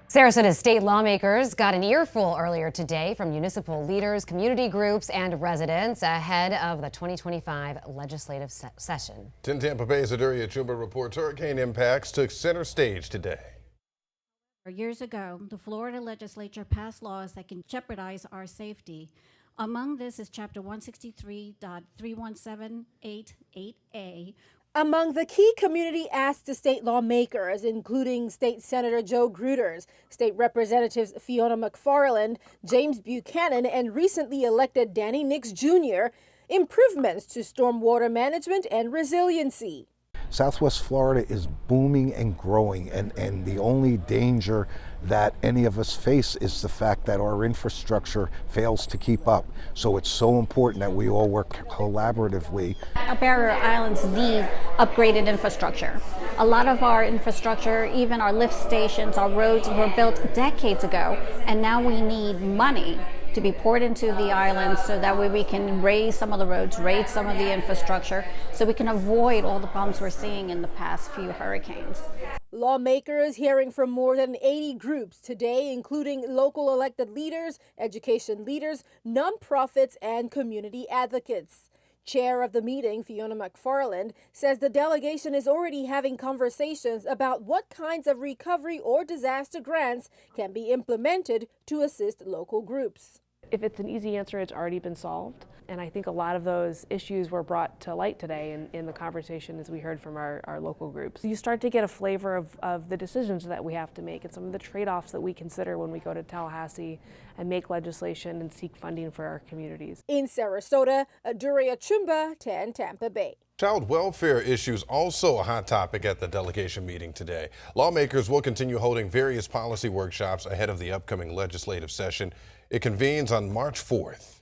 Sarasota state lawmakers got an earful earlier today from municipal leaders, community groups, and residents ahead of the 2025 legislative session. 10 Tampa Bay's Aduria Chumba reports hurricane impacts took center stage today. Years ago, the Florida legislature passed laws that can jeopardize our safety. Among this is Chapter 163.31788A. Among the key community asks to state lawmakers, including State Senator Joe Gruters, State Representatives Fiona McFarland, James Buchanan, and recently elected Danny Nix Jr., improvements to stormwater management and resiliency. Southwest Florida is booming and growing, and the only danger that any of us face is the fact that our infrastructure fails to keep up. So it's so important that we all work collaboratively. Our barrier islands need upgraded infrastructure. A lot of our infrastructure, even our lift stations, our roads were built decades ago, and now we need money to be poured into the islands so that way we can raise some of the roads, raise some of the infrastructure, so we can avoid all the problems we're seeing in the past few hurricanes. Lawmakers hearing from more than 80 groups today, including local elected leaders, education leaders, nonprofits, and community advocates. Chair of the meeting, Fiona McFarland, says the delegation is already having conversations about what kinds of recovery or disaster grants can be implemented to assist local groups. If it's an easy answer, it's already been solved. And I think a lot of those issues were brought to light today in the conversation as we heard from our local groups. You start to get a flavor of the decisions that we have to make and some of the trade-offs that we consider when we go to Tallahassee and make legislation and seek funding for our communities. In Sarasota, Aduria Chumba, 10 Tampa Bay. Child welfare issues also a hot topic at the delegation meeting today. Lawmakers will continue holding various policy workshops ahead of the upcoming legislative session. It convenes on March 4th.